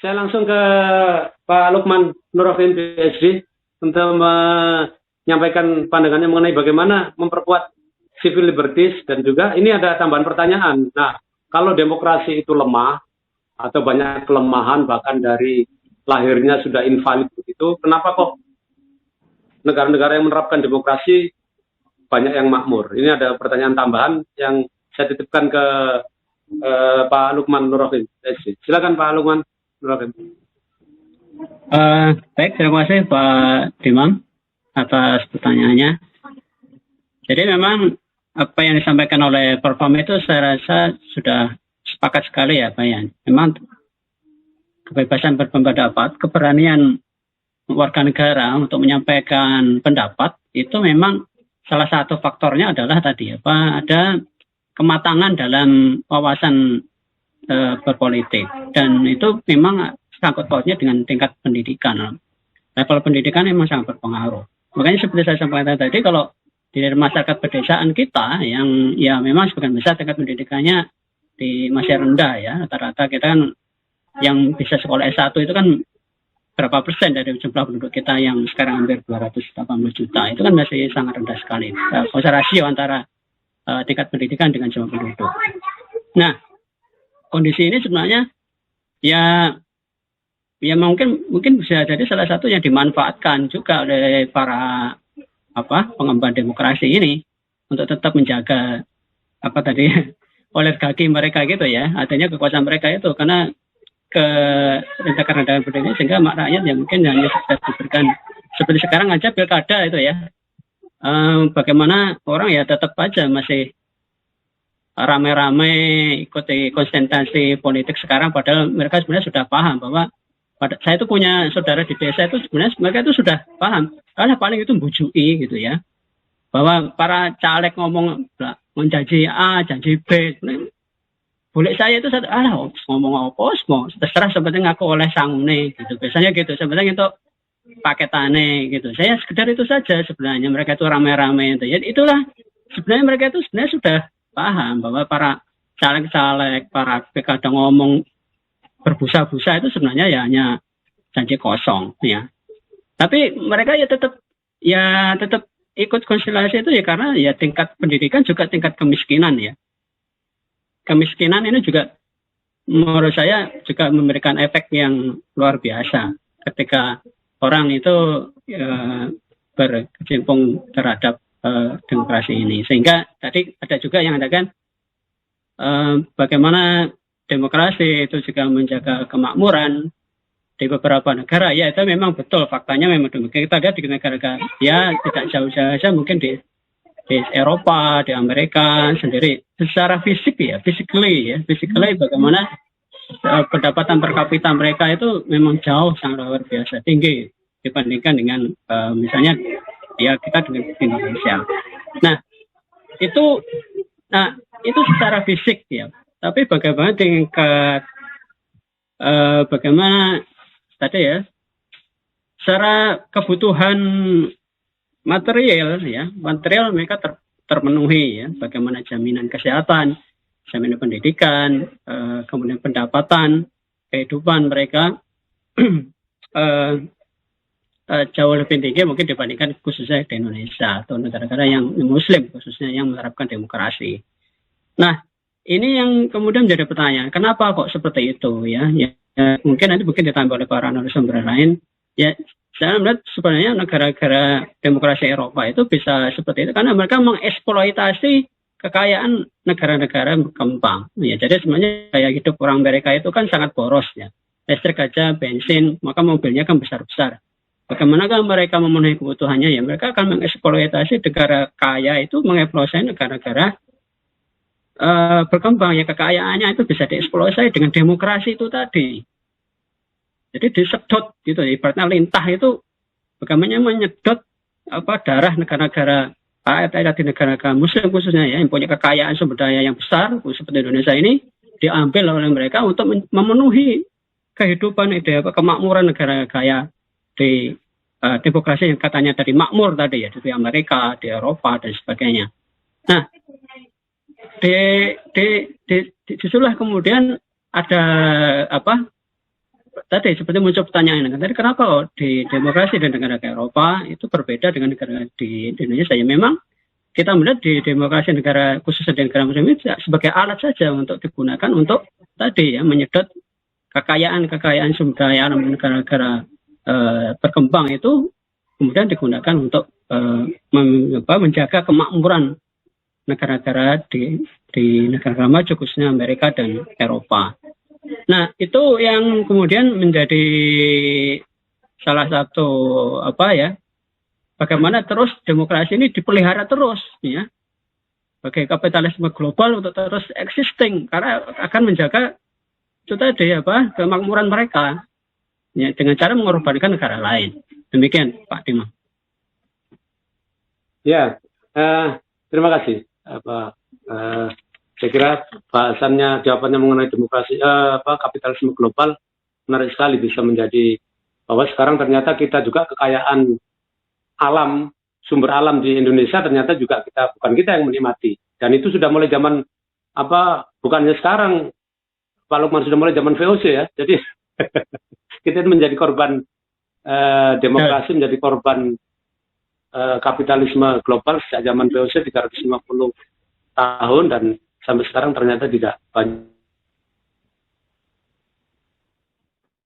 saya langsung ke Pak Lukman Nuroddin PhD untuk menyampaikan pandangannya mengenai bagaimana memperkuat civil liberties, dan juga ini ada tambahan pertanyaan. Nah, kalau demokrasi itu lemah atau banyak kelemahan bahkan dari lahirnya sudah invalid begitu, kenapa kok negara-negara yang menerapkan demokrasi banyak yang makmur? Ini ada pertanyaan tambahan yang saya titipkan ke Pak Lukman Nuroddin. Silakan Pak Lukman Nuroddin. Baik, terima kasih Pak Dimam atas pertanyaannya. Jadi memang apa yang disampaikan oleh Prof. itu saya rasa sudah sepakat sekali ya Pak Yan. Memang kebebasan berpendapat, keberanian warga negara untuk menyampaikan pendapat itu memang salah satu faktornya adalah tadi ada kematangan dalam wawasan berpolitik, dan itu memang sangkut pautnya dengan tingkat pendidikan. Level pendidikan memang sangat berpengaruh. Makanya seperti saya sampaikan tadi, kalau di masyarakat pedesaan kita yang ya memang sebagian besar tingkat pendidikannya masih rendah ya, rata-rata kita kan yang bisa sekolah S1 itu kan berapa persen dari jumlah penduduk kita yang sekarang hampir 280 juta, itu kan masih sangat rendah sekali. Rasio antara tingkat pendidikan dengan jumlah penduduk. Nah, kondisi ini sebenarnya ya mungkin bisa jadi salah satu yang dimanfaatkan juga oleh para pengembang demokrasi ini untuk tetap menjaga oligarki mereka gitu ya, artinya kekuasaan mereka itu, karena rendahan pendidikan sehingga rakyat yang mungkin hanya sudah diberikan seperti sekarang aja pilkada itu ya, bagaimana orang ya tetap aja masih rame-rame ikuti konsentrasi politik sekarang, padahal mereka sebenarnya sudah paham bahwa saya itu punya saudara di desa itu sebenarnya mereka itu sudah paham, karena paling itu bujui gitu ya, bahwa para caleg ngomong janji A, janji B, boleh saya itu ngomong apa semua terserah, sebenarnya ngaku oleh sangune gitu, biasanya gitu sebenarnya itu paketane gitu. Saya sekedar itu saja sebenarnya, mereka itu rame-rame itu. Jadi itulah sebenarnya mereka itu sebenarnya sudah paham bahwa para caleg-caleg, para PKD ngomong berbusa-busa itu sebenarnya ya hanya janji kosong ya. Tapi mereka ya tetap ikut konstelasi itu ya, karena ya tingkat pendidikan juga tingkat kemiskinan ya. Kemiskinan ini juga menurut saya juga memberikan efek yang luar biasa ketika orang itu berkecimpung terhadap demokrasi ini. Sehingga tadi ada juga yang mengatakan bagaimana demokrasi itu juga menjaga kemakmuran di beberapa negara. Ya itu memang betul, faktanya memang demikian. Kita lihat di negara-negara ya tidak jauh-jauh saja, mungkin di Eropa, di Amerika sendiri secara physically bagaimana pendapatan per kapita mereka itu memang jauh sangat luar biasa tinggi dibandingkan dengan misalnya ya kita dengan Indonesia. Nah itu secara fisik ya. Tapi bagaimana tingkat bagaimana tadi ya, secara kebutuhan material mereka terpenuhi ya, bagaimana jaminan kesehatan, jaminan pendidikan, kemudian pendapatan, kehidupan mereka jauh lebih tinggi mungkin dibandingkan khususnya di Indonesia atau negara-negara yang Muslim khususnya yang menerapkan demokrasi. Nah, ini yang kemudian menjadi pertanyaan, kenapa kok seperti itu ya? Mungkin nanti ditambah oleh para narasumber lain. Ya, saya melihat sebenarnya negara-negara demokrasi Eropa itu bisa seperti itu karena mereka mengeksploitasi kekayaan negara-negara berkembang. Ya, jadi sebenarnya gaya hidup orang mereka itu kan sangat boros ya. Listrik aja, bensin, maka mobilnya kan besar-besar. Bagaimana kan mereka memenuhi kebutuhannya ya? Mereka akan mengeksploitasi negara kaya itu, mengeksploitasi negara-negara berkembang ya, kekayaannya itu bisa dieksploitasi dengan demokrasi itu tadi. Jadi disedot gitu, ibaratnya lintah itu bagaimana menyedot darah negara-negara di negara-negara Muslim khususnya ya, yang punya kekayaan sumber daya yang besar seperti Indonesia ini, diambil oleh mereka untuk memenuhi kehidupan kemakmuran negara kaya di demokrasi yang katanya tadi makmur tadi ya, di Amerika, di Eropa dan sebagainya. Nah, disitulah kemudian ada tadi seperti muncul pertanyaan tadi, kenapa kok di demokrasi di negara Eropa itu berbeda dengan negara di Indonesia? Ya memang kita melihat di demokrasi negara, khususnya di negara Muslim itu sebagai alat saja untuk digunakan untuk tadi ya menyedot kekayaan sumber daya alam negara-negara berkembang itu kemudian digunakan untuk menjaga kemakmuran negara-negara di negara maju, khususnya Amerika dan Eropa. Nah, itu yang kemudian menjadi salah satu bagaimana terus demokrasi ini dipelihara terus ya, sebagai kapitalisme global untuk terus existing, karena akan menjaga itu tadi kemakmuran mereka ya, dengan cara mengorbankan negara lain. Demikian Pak Dimang. Ya, terima kasih. Saya kira jawabannya mengenai demokrasi kapitalisme global menarik sekali, bisa menjadi bahwa sekarang ternyata kita juga kekayaan alam, sumber alam di Indonesia ternyata juga bukan kita yang menikmati, dan itu sudah mulai zaman bukannya sekarang Pak Lukman, sudah mulai zaman VOC ya. Jadi kita menjadi korban demokrasi, menjadi korban kapitalisme global sejak zaman VOC 350 tahun, dan sampai sekarang ternyata tidak banyak